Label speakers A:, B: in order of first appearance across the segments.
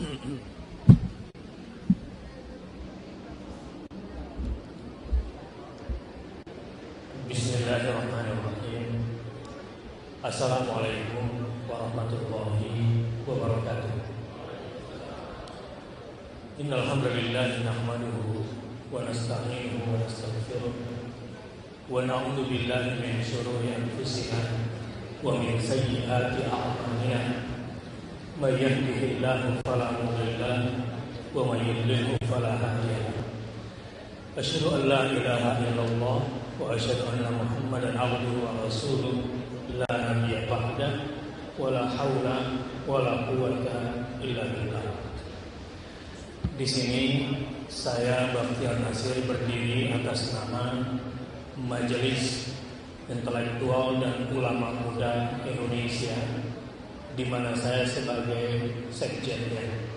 A: Bismillahirrahmanirrahim. Assalamualaikum warahmatullahi wabarakatuh. Innal hamdalillah nahmaduhu wa nasta'inuhu wa nastaghfiruh wa na'udzu billahi min shururi anfusina wa min sayyiati a'malina. May yahdihillahu fala mudilla lahu wa may yudlilhu fala hadiya lahu. Asyhadu an la ilaha illallah wa asyhadu anna Muhammadan abduhu wa rasuluh la nabiyya ba'dah wa la haula wa la quwwata illa billah. Di sini saya Bakhtiar Nasir berdiri atas nama Majelis Intelektual dan Ulama Muda Indonesia, di mana saya sebagai sekjennya.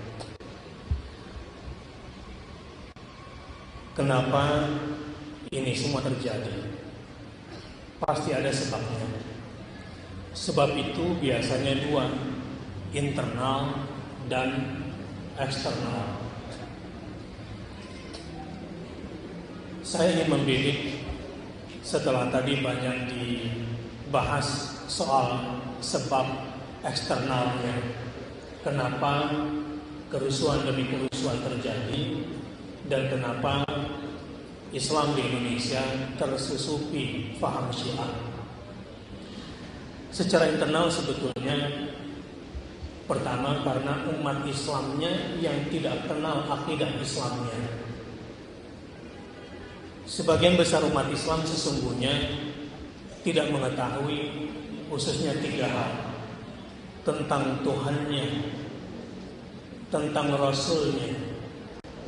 A: Kenapa ini semua terjadi? Pasti ada sebabnya. Sebab itu biasanya dua, internal dan eksternal. Saya ingin membidik setelah tadi banyak dibahas soal sebab eksternalnya. Kenapa kerusuhan demi kerusuhan terjadi dan kenapa Islam di Indonesia tersusupi faham Syiah. Secara internal sebetulnya pertama karena umat Islamnya yang tidak kenal akidah Islamnya. Sebagian besar umat Islam sesungguhnya tidak mengetahui khususnya tiga hal: tentang Tuhannya, tentang Rasulnya,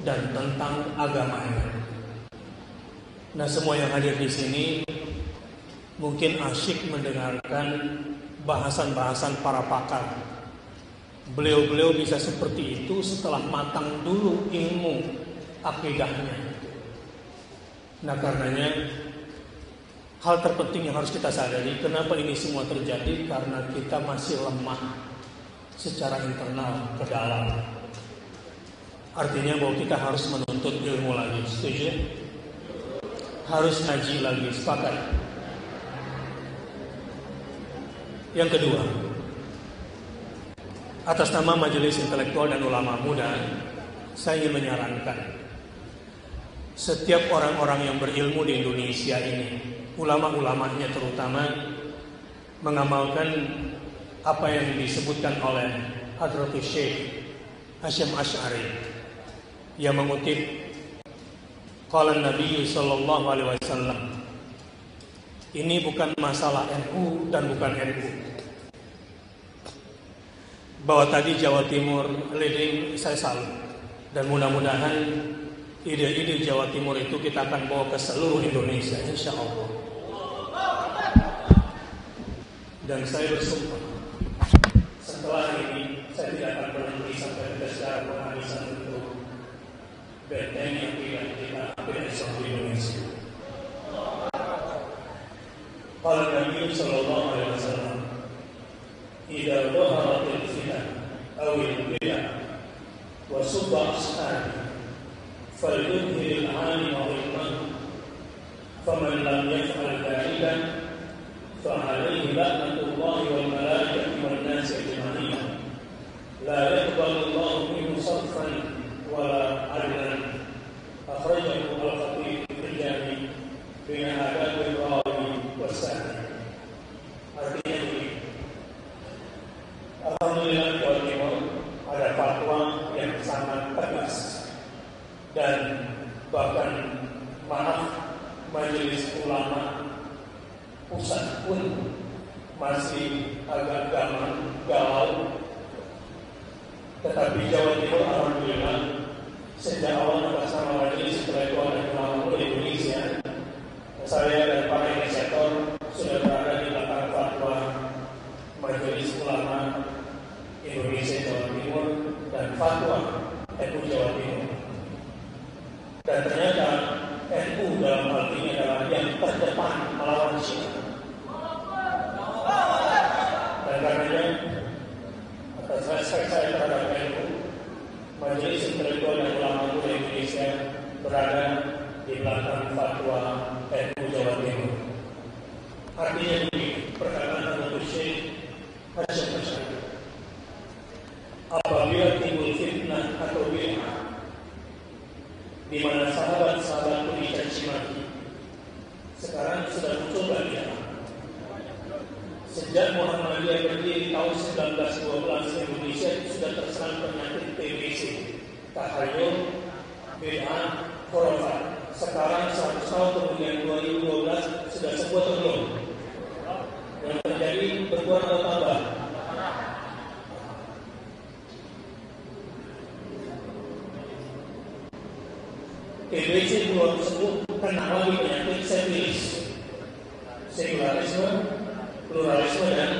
A: dan tentang agamanya. Nah, semua yang hadir di sini mungkin asyik mendengarkan bahasan-bahasan para pakar. Beliau-beliau bisa seperti itu setelah matang dulu ilmu akidahnya. Nah, karenanya hal terpenting yang harus kita sadari, kenapa ini semua terjadi, karena kita masih lemah secara internal ke dalam. Artinya bahwa kita harus menuntut ilmu lagi. Setuju? Harus ngaji lagi. Sepakat? Yang kedua, atas nama Majelis Intelektual dan Ulama Muda, saya ingin menyarankan setiap orang-orang yang berilmu di Indonesia ini, ulama-ulamanya terutama, mengamalkan apa yang disebutkan oleh Hadratus Syekh Hasyim Asy'ari yang mengutip qala Nabi sallallahu alaihi wasallam. Ini bukan masalah NU dan bukan NU. Bahwa tadi Jawa Timur leading, saya salut, dan mudah-mudahan ide-ide Jawa Timur itu kita akan bawa ke seluruh Indonesia, insya Allah. Dan saya bersumpah, setelah ini saya tidak akan berhenti sampai ke sejarah penghabisan untuk benteng yang tidak kita ambil di seluruh Indonesia. Qala Nabi sallallahu alaihi wasallam, "Idza dhaharatil fitan aw al-bid'ah wa subba ashabi فَلْيُظْهِرِ الْعَالِمَ عِلْمَهُ فَمَنْ لَمْ يَفْعَلْ ذَلِكَ فَعَلَيْهِ لَعْنَةُ اللَّهِ وَالْمَلَائِكَةِ وَالنَّاسِ أَجْمَعِينَ لَا يَقْبَلُ اللَّهُ مِنْهُ صَرْفًا وَلَا عَدْلًا." أخرجه الخطيب في الجامع بين آداب الراوي والسامع. Artinya begini, alhamdulillah di Jawa Timur ada fatwa yang sangat tegas. Dan bahkan majelis ulama pusat pun masih agak galau. Tetapi Jawa Timur alhamdulillah sejak awal atas nama Majelis Intelektual dan Ulama Muda Indonesia, saya dan para inisiator sudah berada di belakang fatwa Majelis Ulama Indonesia Jawa Timur dan fatwa NU Jawa Timur. Dan ternyata NU dalam hal ini adalah yang terdepan melawan Syiah. Dan karenanya atas respek saya terhadap NU, belakang fatwa NU Jawa Timur. Artinya begini, perkataan Habib Syekh Hasyim Asy'ari, apabila timbul fitnah atau bid'ah di mana sahabat-sahabat pun dicaci maki, sekarang sudah muncul bid'ah. Sejak Muhammadiyah berdiri tahun 1912, Indonesia sudah terserang penyakit TBC, tahayul, bid'ah, khurafat. Sekarang 100 tahun kemudian 2012 sudah sembuh atau belum? Yang terjadi berkurang atau tambah? TBC belum sembuh, kena lagi penyakit sepilis, sekularisme, pluralisme dan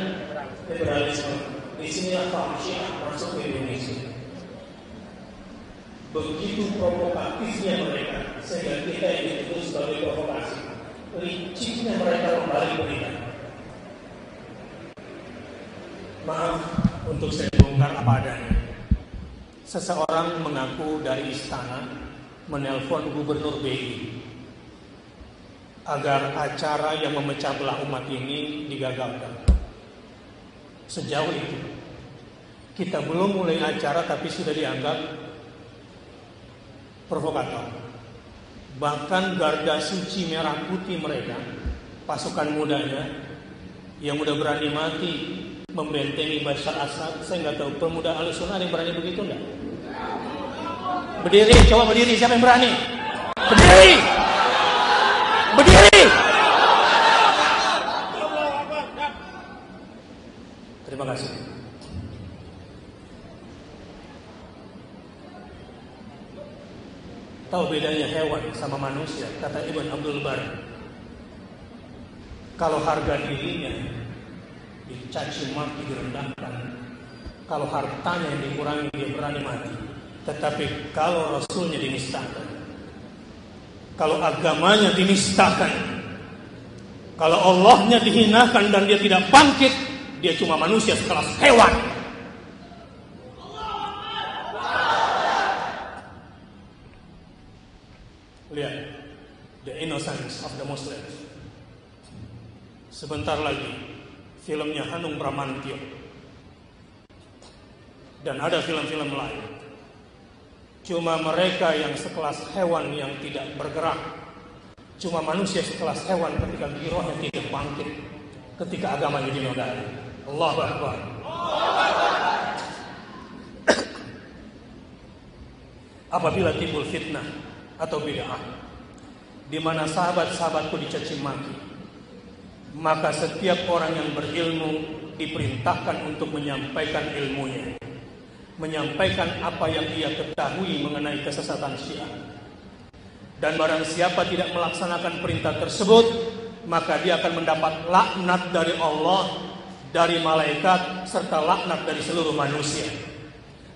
A: liberalisme. Disinilah Syiah masuk ke Indonesia. Begitu provokatifnya mereka, sehingga kita ini itu sebagai provokasi. Liciknya mereka kembali berikan. Maaf untuk saya bongkar apa adanya. Seseorang mengaku dari istana menelpon Gubernur BI agar acara yang memecah belah umat ini digagalkan. Sejauh itu, kita belum mulai acara tapi sudah dianggap provokator. Bahkan garda suci merah putih mereka, pasukan mudanya yang udah berani mati membentengi Bashar Assad. Saya nggak tahu pemuda Ahlussunnah yang berani begitu enggak? Berdiri, coba berdiri, siapa yang berani? Berdiri! Berdiri! Terima kasih. Tahu bedanya hewan sama manusia? Kata Ibn Abdul Bar, kalau harga dirinya dicaci maki, direndahkan, kalau hartanya yang dikurangi dia berani mati. Tetapi kalau Rasulnya dinistakan, kalau agamanya dinistakan, kalau Allahnya dihinakan dan dia tidak bangkit, dia cuma manusia sekelas hewan. Lihat, the innocence of the Muslims. Sebentar lagi filmnya Hanung Bramantyo dan ada film-film lain. Cuma mereka yang sekelas hewan yang tidak bergerak, cuma manusia sekelas hewan ketika girohnya tidak bangkit, ketika agamanya dinodai. Allahu Akbar. Apabila timbul fitnah atau bid'ah di mana sahabat-sahabatku dicaci maki, maka setiap orang yang berilmu diperintahkan untuk menyampaikan ilmunya, menyampaikan apa yang ia ketahui mengenai kesesatan Syiah. Dan barang siapa tidak melaksanakan perintah tersebut, maka dia akan mendapat laknat dari Allah, dari malaikat, serta laknat dari seluruh manusia.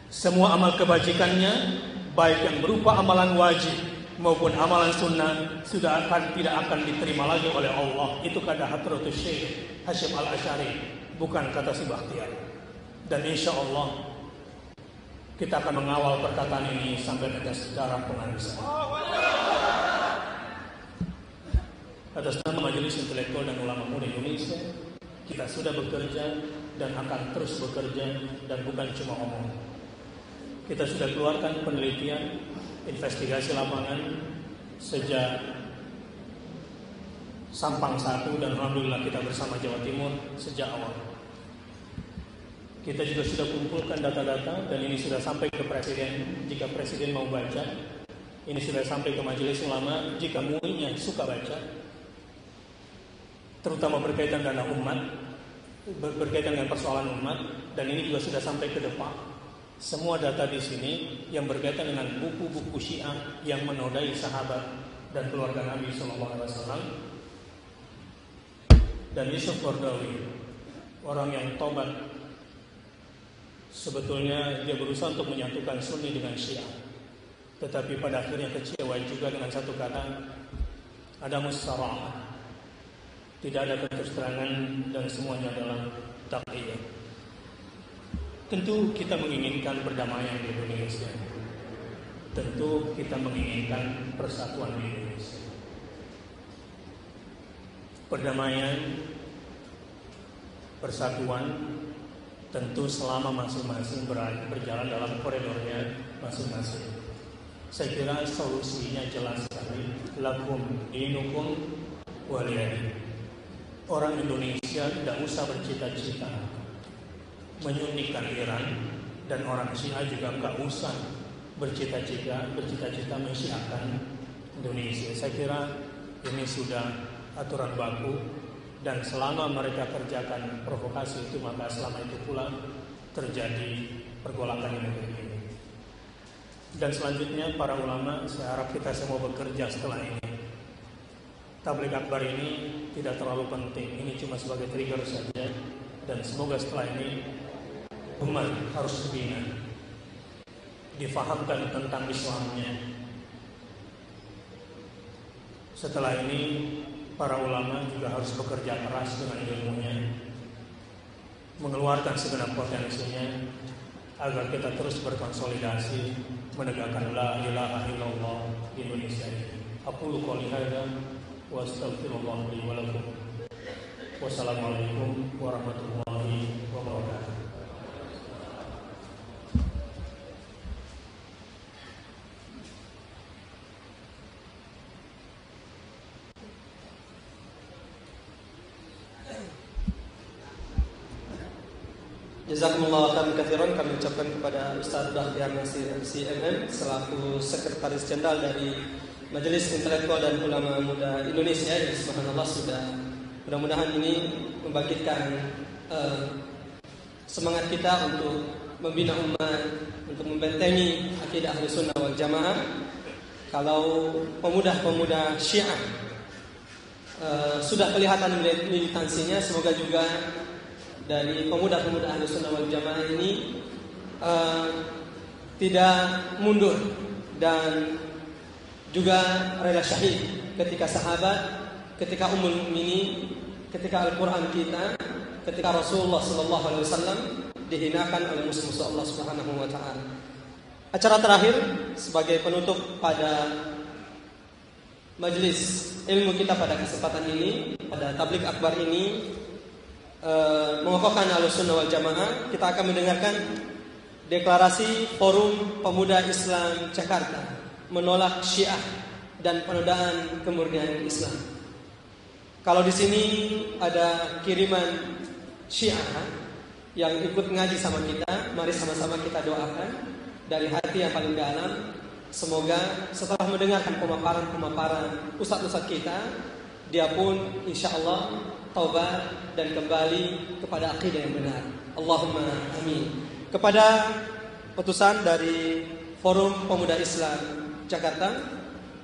A: Semua amal kebajikannya, baik yang berupa amalan wajib maupun amalan sunnah, tidak akan diterima lagi oleh Allah. Itu kata Hadratus Syekh Hasyim Al-Asy'ari, bukan kata si Bakhtiar. Dan insya Allah kita akan mengawal perkataan ini sampai ke sejarah penghabisan. Atas nama Majelis Intelektual dan Ulama Muda Indonesia, kita sudah bekerja dan akan terus bekerja, dan bukan cuma omong. Kita sudah keluarkan penelitian, investigasi lapangan sejak Sampang 1, dan alhamdulillah kita bersama Jawa Timur sejak awal. Kita juga sudah kumpulkan data-data dan ini sudah sampai ke Presiden. Jika Presiden mau baca, ini sudah sampai ke Majelis Ulama jika muridnya suka baca, terutama berkaitan dengan umat, berkaitan dengan persoalan umat, dan ini juga sudah sampai ke depan. Semua data di sini yang berkaitan dengan buku-buku Syiah yang menodai sahabat dan keluarga Nabi SAW. Dan Yusuf Qaradawi, orang yang tobat, sebetulnya dia berusaha untuk menyatukan Sunni dengan Syiah, tetapi pada akhirnya kecewa juga dengan satu kata, ada musarah, tidak ada keterterangan dan semuanya adalah taqiyah. Tentu kita menginginkan perdamaian di Indonesia. tentu kita menginginkan persatuan di Indonesia. Perdamaian, persatuan tentu selama masing-masing berjalan dalam koridornya masing-masing. Saya kira solusinya jelas sekali. Lakum dinukum waliyadin. Orang Indonesia tidak usah bercita-cita menyunnikan Iran, dan orang Syiah juga nggak usah bercita-cita mensyiahkan Indonesia. Saya kira ini sudah aturan baku, dan selama mereka kerjakan provokasi itu, maka selama itu pula terjadi pergolakan di negeri ini. Dan selanjutnya para ulama, saya harap kita semua bekerja setelah ini. Tabligh akbar ini tidak terlalu penting, ini cuma sebagai trigger saja. Dan semoga setelah ini umat harus dibina, difahamkan tentang Islamnya. Setelah ini para ulama juga harus bekerja keras dengan ilmunya, mengeluarkan segenap potensinya, agar kita terus berkonsolidasi menegakkan la ilaha illallah di Indonesia ini. Aqulu qouli hadza wa astaghfirullah li wa lakum. Wassalamualaikum warahmatullahi wabarakatuh.
B: Jazakumullah khairan katsiran, kami ucapkan kepada Ustaz Bahtiar Nasir MCMM selaku Sekretaris Jenderal dari Majelis Intelektual dan Ulama Muda Indonesia, yang subhanallah sudah mudah-mudahan ini membangkitkan semangat kita untuk membina umat, untuk membentengi akidah Ahlussunnah wal Jamaah. Kalau pemuda-pemuda Syiah sudah kelihatan militansinya, semoga juga dari pemuda-pemuda Ahlussunnah wal Jamaah ini tidak mundur dan juga rela syahid ketika sahabat, ketika Ummul Mukminin, ketika Al-Quran kita, ketika Rasulullah SAW dihinakan oleh musuh-musuh Allah Subhanahu wa Ta'ala. Acara terakhir sebagai penutup pada majelis ilmu kita pada kesempatan ini, pada tabligh akbar ini, mengokohkan Ahlussunnah wal Jamaah, kita akan mendengarkan deklarasi Forum Pemuda Islam Jakarta menolak Syiah dan penodaan kemurnian Islam. Kalau di sini ada kiriman Syiah yang ikut ngaji sama kita, mari sama-sama kita doakan dari hati yang paling dalam. Semoga setelah mendengarkan pemaparan ustaz-ustaz kita, dia pun insya Allah taubat dan kembali kepada akidah yang benar. Allahumma amin. Kepada putusan dari Forum Pemuda Islam Jakarta,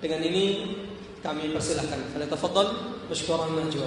B: dengan ini kami persilahkan. Tafadhal, masykuran majwa.